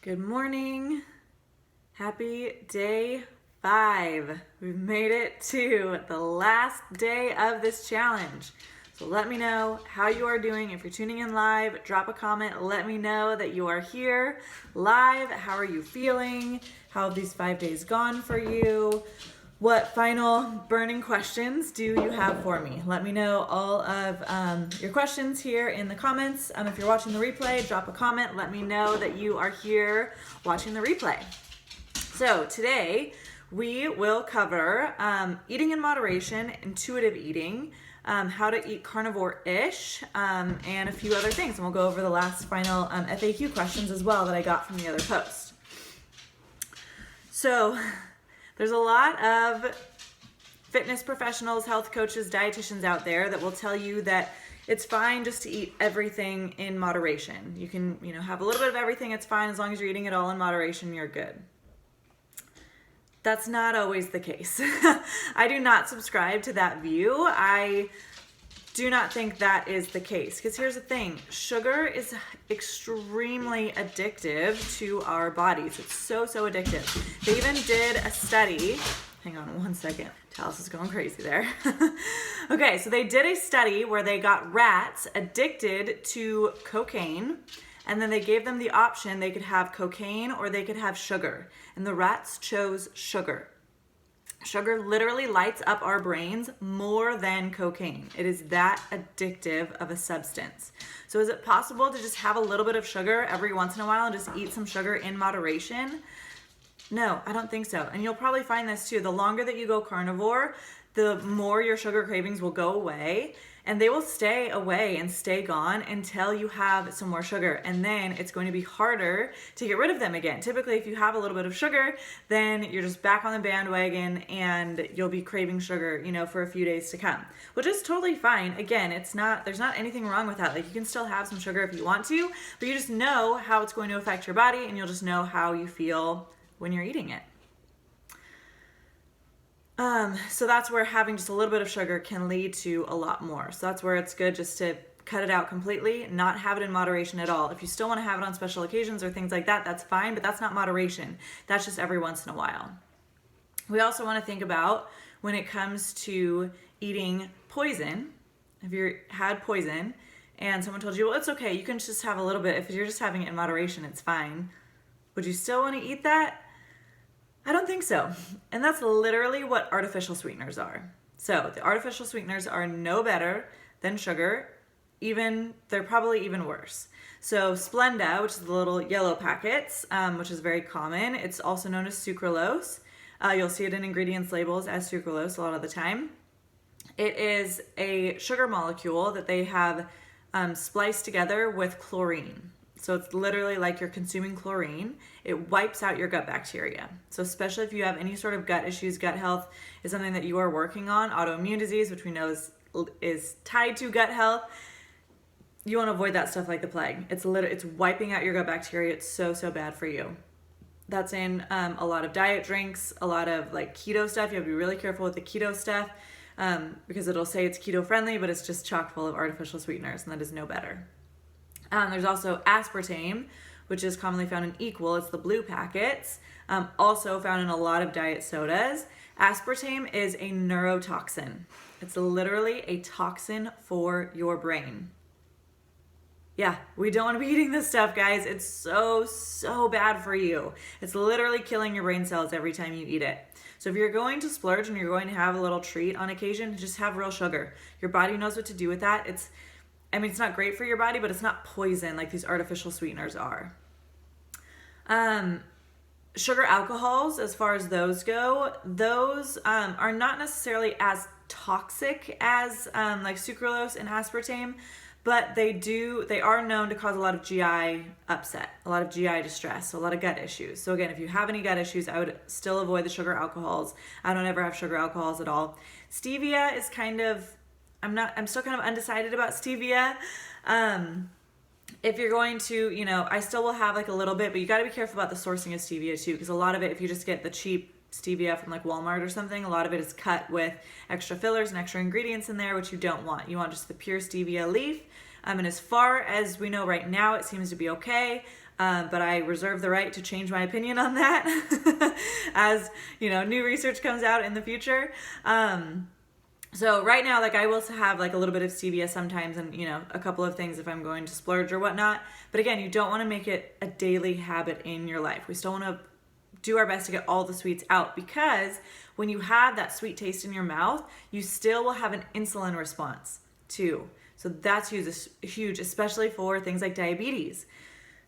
Good morning. Happy day 5. We've made it to the last day of this challenge. So let me know how you are doing. If you're tuning in live, drop a comment. Let me know that you are here live. How are you feeling? How have these 5 days gone for you? What final burning questions do you have for me? Let me know all of your questions here in the comments. If you're watching the replay, drop a comment. Let me know that you are here watching the replay. So today we will cover eating in moderation, intuitive eating, how to eat carnivore-ish, and a few other things. And we'll go over the last final FAQ questions as well that I got from the other post. So there's a lot of fitness professionals, health coaches, dietitians out there that will tell you that it's fine just to eat everything in moderation. You can, have a little bit of everything, it's fine. As long as you're eating it all in moderation, you're good. That's not always the case. I do not subscribe to that view. I do not think that is the case. Because here's the thing, sugar is extremely addictive to our bodies. It's so addictive. They even did a study, hang on one second, Talis is going crazy there. Okay, so they did a study where they got rats addicted to cocaine, and then they gave them the option, they could have cocaine or they could have sugar. And the rats chose sugar. Sugar literally lights up our brains more than cocaine. It is that addictive of a substance. So is it possible to just have a little bit of sugar every once in a while and just eat some sugar in moderation? No, I don't think so. And you'll probably find this too. The longer that you go carnivore, the more your sugar cravings will go away, and they will stay away and stay gone until you have some more sugar. And then it's going to be harder to get rid of them again. Typically, if you have a little bit of sugar, then you're just back on the bandwagon and you'll be craving sugar, for a few days to come, which is totally fine. Again, there's not anything wrong with that. Like, you can still have some sugar if you want to, but you just know how it's going to affect your body, and you'll just know how you feel when you're eating it. So that's where having just a little bit of sugar can lead to a lot more. So that's where it's good just to cut it out completely, not have it in moderation at all. If you still want to have it on special occasions or things like that, that's fine, but that's not moderation. That's just every once in a while. We also want to think about when it comes to eating poison. If you had poison and someone told you, well, it's okay, you can just have a little bit. If you're just having it in moderation, it's fine. Would you still want to eat that? I don't think so. And that's literally what artificial sweeteners are. So the artificial sweeteners are no better than sugar. They're probably even worse. So Splenda, which is the little yellow packets, which is very common. It's also known as sucralose. You'll see it in ingredients labels as sucralose a lot of the time. It is a sugar molecule that they have spliced together with chlorine. So it's literally like you're consuming chlorine. It wipes out your gut bacteria. So especially if you have any sort of gut issues, gut health is something that you are working on, autoimmune disease, which we know is tied to gut health, you want to avoid that stuff like the plague. It's wiping out your gut bacteria. It's so bad for you. That's in a lot of diet drinks, a lot of like keto stuff. You have to be really careful with the keto stuff because it'll say it's keto friendly, but it's just chock full of artificial sweeteners, and that is no better. There's also aspartame, which is commonly found in Equal. It's the blue packets, also found in a lot of diet sodas. Aspartame is a neurotoxin. It's literally a toxin for your brain. Yeah, we don't want to be eating this stuff, guys. It's so bad for you. It's literally killing your brain cells every time you eat it. So if you're going to splurge and you're going to have a little treat on occasion, just have real sugar. Your body knows what to do with that. It's not great for your body, but it's not poison like these artificial sweeteners are. Sugar alcohols, as far as those go, those are not necessarily as toxic as like sucralose and aspartame, but they are known to cause a lot of GI upset, a lot of GI distress, a lot of gut issues. So again, if you have any gut issues, I would still avoid the sugar alcohols. I don't ever have sugar alcohols at all. Stevia is I'm still kind of undecided about stevia. If you're going to, I still will have like a little bit, but you got to be careful about the sourcing of stevia too, because a lot of it, if you just get the cheap stevia from like Walmart or something, a lot of it is cut with extra fillers and extra ingredients in there, which you don't want. You want just the pure stevia leaf. And as far as we know right now, it seems to be okay. but I reserve the right to change my opinion on that as, new research comes out in the future. So right now, like, I will have like a little bit of stevia sometimes and, a couple of things if I'm going to splurge or whatnot. But again, you don't want to make it a daily habit in your life. We still want to do our best to get all the sweets out, because when you have that sweet taste in your mouth, you still will have an insulin response too. So that's huge, especially for things like diabetes.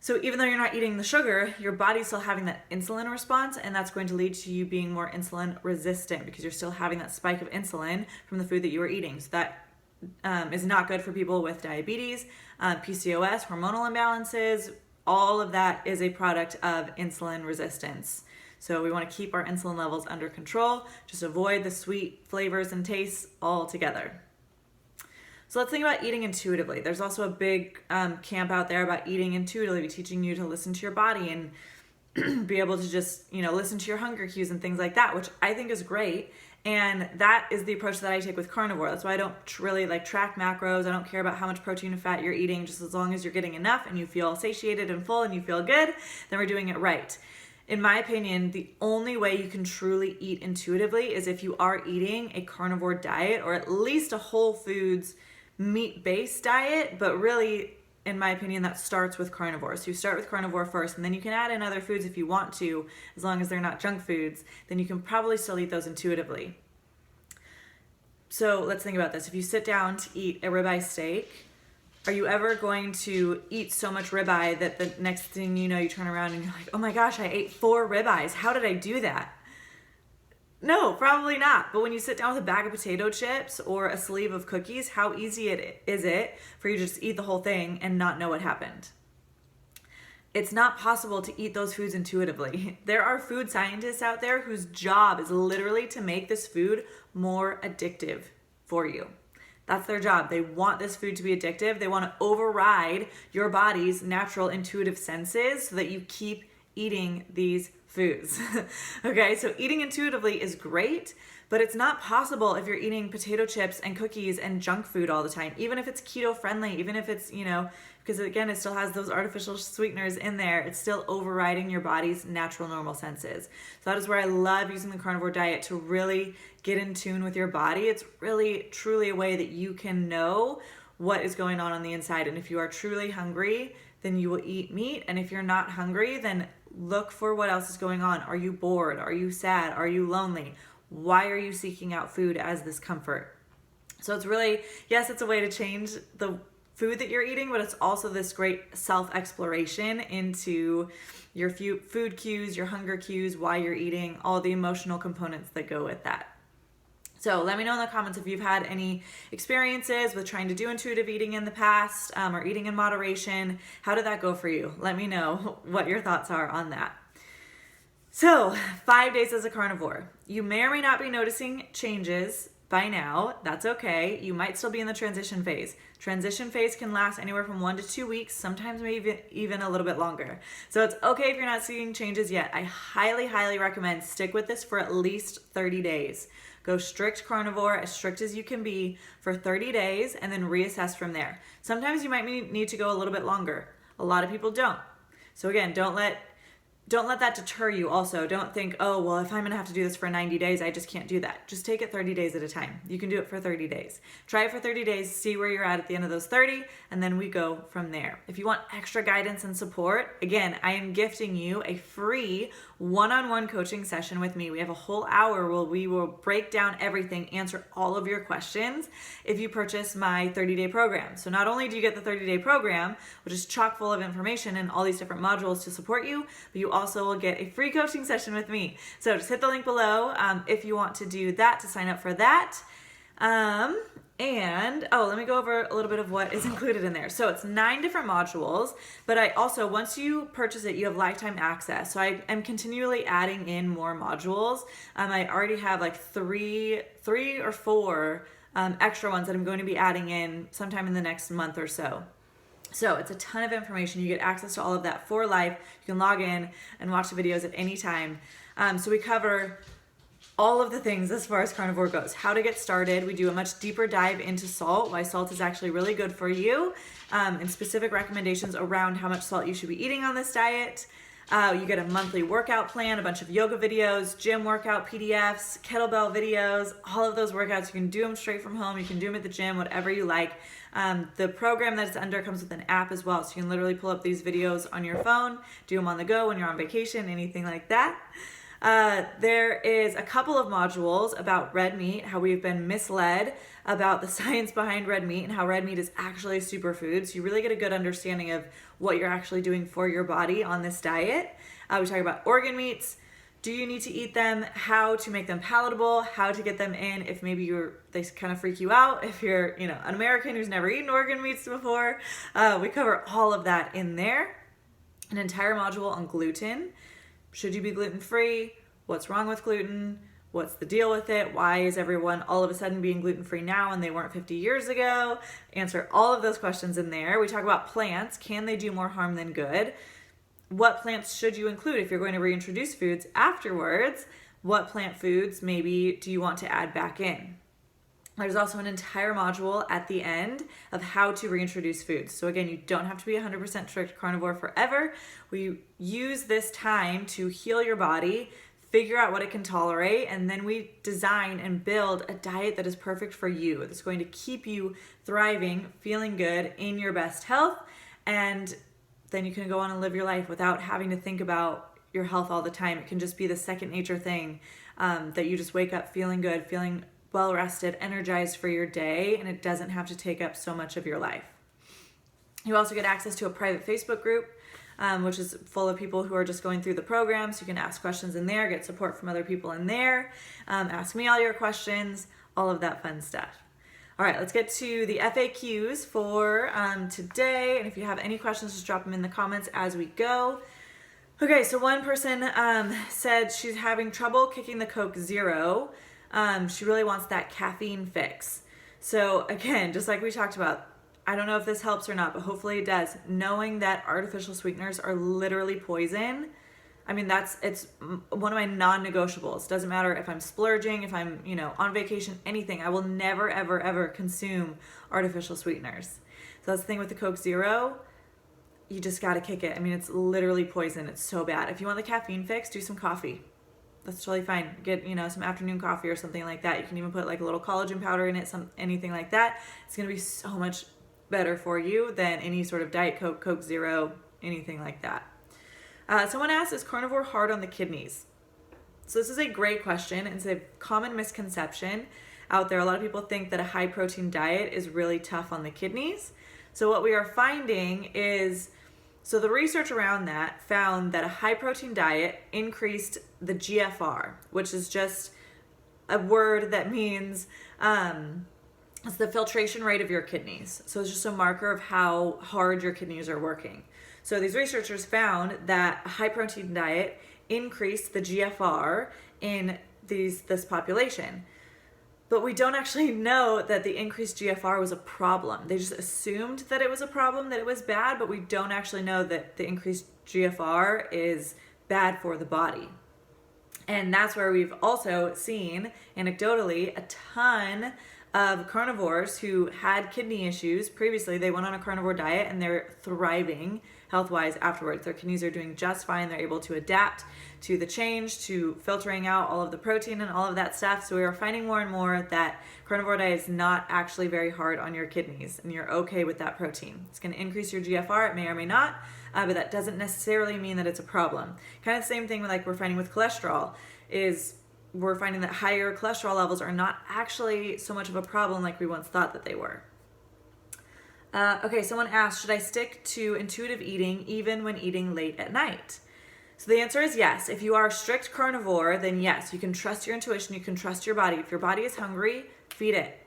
So even though you're not eating the sugar, your body's still having that insulin response, and that's going to lead to you being more insulin resistant because you're still having that spike of insulin from the food that you were eating. So that is not good for people with diabetes, PCOS, hormonal imbalances. All of that is a product of insulin resistance. So we want to keep our insulin levels under control, just avoid the sweet flavors and tastes altogether. So let's think about eating intuitively. There's also a big camp out there about eating intuitively, teaching you to listen to your body and be able to just, listen to your hunger cues and things like that, which I think is great. And that is the approach that I take with carnivore. That's why I don't really track macros. I don't care about how much protein and fat you're eating. Just as long as you're getting enough and you feel satiated and full and you feel good, then we're doing it right. In my opinion, the only way you can truly eat intuitively is if you are eating a carnivore diet, or at least a whole foods meat-based diet. But really, in my opinion, that starts with carnivore. So you start with carnivore first, and then you can add in other foods if you want to, as long as they're not junk foods. Then you can probably still eat those intuitively. So let's think about this. If you sit down to eat a ribeye steak, are you ever going to eat so much ribeye that the next thing you know, you turn around and you're like, oh my gosh, I ate 4 ribeyes. How did I do that? No, probably not. But when you sit down with a bag of potato chips or a sleeve of cookies, how easy is it for you to just eat the whole thing and not know what happened? It's not possible to eat those foods intuitively. There are food scientists out there whose job is literally to make this food more addictive for you. That's their job. They want this food to be addictive. They want to override your body's natural intuitive senses so that you keep eating these foods. Okay, so eating intuitively is great, but it's not possible if you're eating potato chips and cookies and junk food all the time, even if it's keto friendly, even if it's, because again, it still has those artificial sweeteners in there. It's still overriding your body's natural normal senses. So that is where I love using the carnivore diet to really get in tune with your body. It's really, truly a way that you can know what is going on the inside. And if you are truly hungry, then you will eat meat. And if you're not hungry, then look for what else is going on. Are you bored? Are you sad? Are you lonely? Why are you seeking out food as this comfort? So it's really, yes, it's a way to change the food that you're eating, but it's also this great self-exploration into your food cues, your hunger cues, why you're eating, all the emotional components that go with that. So let me know in the comments if you've had any experiences with trying to do intuitive eating in the past, or eating in moderation. How did that go for you? Let me know what your thoughts are on that. So 5 days as a carnivore. You may or may not be noticing changes by now. That's okay. You might still be in the transition phase. Transition phase can last anywhere from 1 to 2 weeks, sometimes maybe even a little bit longer. So it's okay if you're not seeing changes yet. I highly, highly recommend stick with this for at least 30 days. Go strict carnivore, as strict as you can be, for 30 days and then reassess from there. Sometimes you might need to go a little bit longer. A lot of people don't. So again, don't let that deter you also. Don't think, oh, well, if I'm going to have to do this for 90 days, I just can't do that. Just take it 30 days at a time. You can do it for 30 days. Try it for 30 days, see where you're at the end of those 30, and then we go from there. If you want extra guidance and support, again, I am gifting you a free one-on-one coaching session with me. We have a whole hour where we will break down everything, answer all of your questions if you purchase my 30-day program. So not only do you get the 30-day program, which is chock full of information and all these different modules to support you, but you also will get a free coaching session with me. So just hit the link below if you want to do that, to sign up for that. Let me go over a little bit of what is included in there. So it's 9 different modules, but I also, once you purchase it, you have lifetime access. So I am continually adding in more modules. I already have like three or four extra ones that I'm going to be adding in sometime in the next month or so. So it's a ton of information. You get access to all of that for life. You can log in and watch the videos at any time. So we cover all of the things as far as carnivore goes. How to get started. We do a much deeper dive into salt, why salt is actually really good for you, and specific recommendations around how much salt you should be eating on this diet. You get a monthly workout plan, a bunch of yoga videos, gym workout PDFs, kettlebell videos, all of those workouts. You can do them straight from home. You can do them at the gym, whatever you like. The program that it's under comes with an app as well. So you can literally pull up these videos on your phone, do them on the go when you're on vacation, anything like that. There is a couple of modules about red meat, how we've been misled about the science behind red meat and how red meat is actually a superfood. So you really get a good understanding of what you're actually doing for your body on this diet. We talk about organ meats. Do you need to eat them? How to make them palatable? How to get them in if maybe they kind of freak you out. If you're, an American who's never eaten organ meats before, we cover all of that in there. An entire module on gluten. Should you be gluten-free? What's wrong with gluten? What's the deal with it? Why is everyone all of a sudden being gluten-free now and they weren't 50 years ago? Answer all of those questions in there. We talk about plants. Can they do more harm than good? What plants should you include if you're going to reintroduce foods afterwards? What plant foods maybe do you want to add back in? There's also an entire module at the end of how to reintroduce foods. So again, you don't have to be 100% strict carnivore forever. We use this time to heal your body, figure out what it can tolerate, and then we design and build a diet that is perfect for you. That's going to keep you thriving, feeling good, in your best health, and then you can go on and live your life without having to think about your health all the time. It can just be the second nature thing that you just wake up feeling good, feeling well rested, energized for your day, and it doesn't have to take up so much of your life. You also get access to a private Facebook group, which is full of people who are just going through the program, so you can ask questions in there, get support from other people in there, ask me all your questions, all of that fun stuff. All right, let's get to the FAQs for today, and if you have any questions, just drop them in the comments as we go. Okay, so one person said she's having trouble kicking the Coke Zero. She really wants that caffeine fix. So again, just like we talked about, I don't know if this helps or not, but hopefully it does. Knowing that artificial sweeteners are literally poison, I mean, it's one of my non-negotiables. Doesn't matter if I'm splurging, if I'm, on vacation, anything. I will never, ever, ever consume artificial sweeteners. So that's the thing with the Coke Zero. You just got to kick it. I mean, it's literally poison. It's so bad. If you want the caffeine fix, do some coffee. That's totally fine. Get, some afternoon coffee or something like that. You can even put like a little collagen powder in it, anything like that. It's going to be so much better for you than any sort of Diet Coke, Coke Zero, anything like that. Someone asked, is carnivore hard on the kidneys? So this is a great question. It's a common misconception out there. A lot of people think that a high protein diet is really tough on the kidneys. So what we are finding is, so the research around that found that a high protein diet increased the GFR, which is just a word that means it's the filtration rate of your kidneys. So it's just a marker of how hard your kidneys are working. So these researchers found that a high protein diet increased the GFR in this population. But we don't actually know that the increased GFR was a problem. They just assumed that it was a problem, that it was bad, but we don't actually know that the increased GFR is bad for the body. And that's where we've also seen, anecdotally, a ton of carnivores who had kidney issues previously. They went on a carnivore diet and they're thriving health-wise afterwards. Their kidneys are doing just fine. They're able to adapt to the change, to filtering out all of the protein and all of that stuff. So we are finding more and more that carnivore diet is not actually very hard on your kidneys, and you're okay with that protein. It's going to increase your GFR. It may or may not, but that doesn't necessarily mean that it's a problem. Kind of the same thing with, like, we're finding with cholesterol is we're finding that higher cholesterol levels are not actually so much of a problem like we once thought that they were. Okay, someone asked, should I stick to intuitive eating even when eating late at night? So the answer is yes. If you are a strict carnivore, then yes, you can trust your intuition, you can trust your body. If your body is hungry, feed it.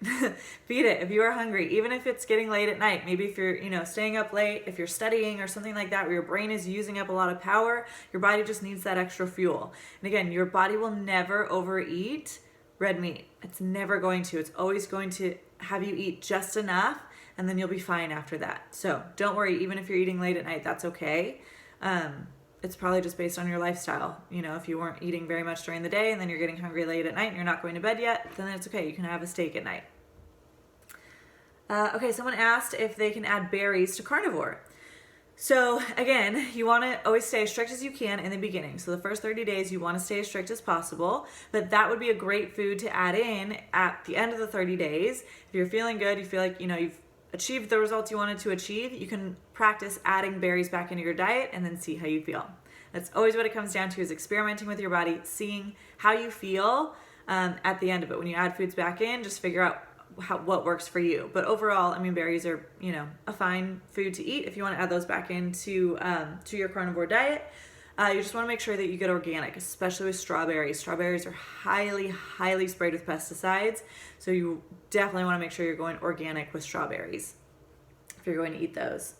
Feed it if you are hungry, even if it's getting late at night. Maybe if you're, staying up late, if you're studying or something like that, where your brain is using up a lot of power, your body just needs that extra fuel. And again, your body will never overeat red meat. It's never going to. It's always going to have you eat just enough, and then you'll be fine after that. So don't worry, even if you're eating late at night, that's okay. it's probably just based on your lifestyle. You know, if you weren't eating very much during the day and then you're getting hungry late at night and you're not going to bed yet, then it's okay. You can have a steak at night. Okay, someone asked if they can add berries to carnivore. So again, you want to always stay as strict as you can in the beginning. So the first 30 days, you want to stay as strict as possible, but that would be a great food to add in at the end of the 30 days. If you're feeling good, you feel like, you know, you've achieved the results you wanted to achieve, you can practice adding berries back into your diet and then see how you feel. That's always what it comes down to, is experimenting with your body, seeing how you feel at the end of it. When you add foods back in, just figure out what works for you. But overall, I mean, berries are, you know, a fine food to eat if you want to add those back into to your carnivore diet. You just want to make sure that you get organic, especially with strawberries. Strawberries are highly sprayed with pesticides, so you definitely want to make sure you're going organic with strawberries if you're going to eat those.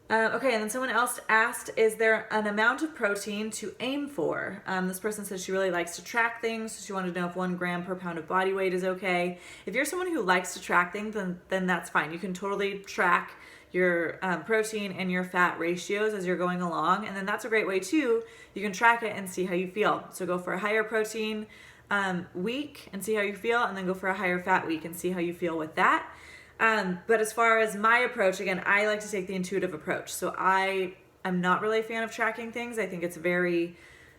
Okay, and then someone else asked, is there an amount of protein to aim for? This person says she really likes to track things, so she wanted to know if 1 gram per pound of body weight is okay. If you're someone who likes to track things, then that's fine. You can totally track your protein and your fat ratios as you're going along, and then that's a great way too. You can track it and see how you feel. So go for a higher protein week and see how you feel, and then go for a higher fat week and see how you feel with that. But as far as my approach, again, I like to take the intuitive approach. So I am not really a fan of tracking things. I think it's very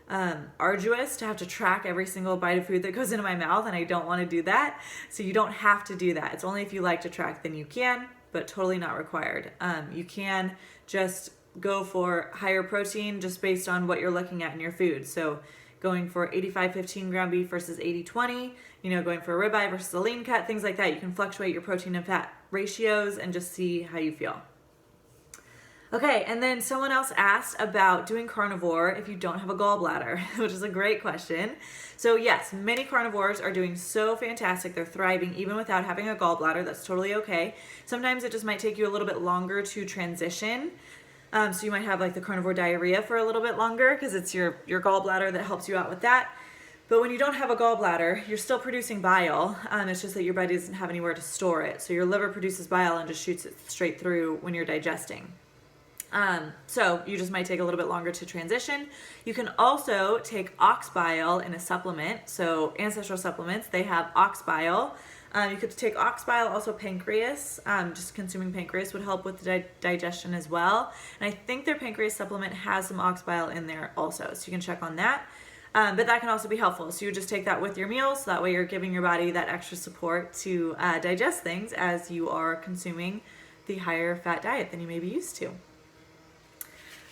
arduous to have to track every single bite of food that goes into my mouth, and I don't want to do that. So you don't have to do that. It's only if you like to track, then you can, but totally not required. You can just go for higher protein just based on what you're looking at in your food. So going for 85-15 ground beef versus 80-20, you know, going for a ribeye versus a lean cut, things like that. You can fluctuate your protein and fat ratios and just see how you feel. Okay, and then someone else asked about doing carnivore if you don't have a gallbladder, which is a great question. So yes, many carnivores are doing so fantastic. They're thriving even without having a gallbladder. That's totally okay. Sometimes it just might take you a little bit longer to transition. So you might have like the carnivore diarrhea for a little bit longer because it's your gallbladder that helps you out with that. But when you don't have a gallbladder, you're still producing bile. It's just that your body doesn't have anywhere to store it. So your liver produces bile and just shoots it straight through when you're digesting. So you just might take a little bit longer to transition. You can also take ox bile in a supplement. So ancestral supplements, they have ox bile. You could take ox bile, also pancreas. Just consuming pancreas would help with the digestion as well. And I think their pancreas supplement has some ox bile in there also, so you can check on that. But that can also be helpful. So you just take that with your meals, so that way you're giving your body that extra support to digest things as you are consuming the higher fat diet than you may be used to.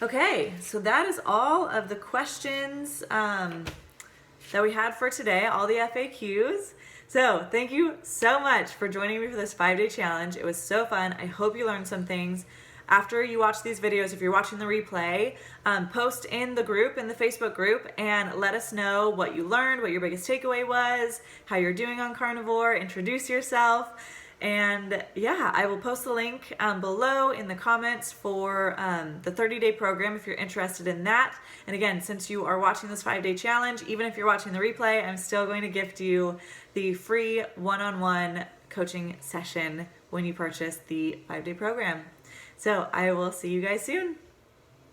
Okay, so that is all of the questions that we had for today, all the FAQs. So thank you so much for joining me for this 5-day challenge. It was so fun. I hope you learned some things. After you watch these videos, if you're watching the replay, post in the group, in the Facebook group, and let us know what you learned, what your biggest takeaway was, how you're doing on carnivore, introduce yourself. And yeah, I will post the link below in the comments for the 30-day program if you're interested in that. And again, since you are watching this 5-day challenge, even if you're watching the replay, I'm still going to gift you the free one-on-one coaching session when you purchase the 5-day program. So I will see you guys soon.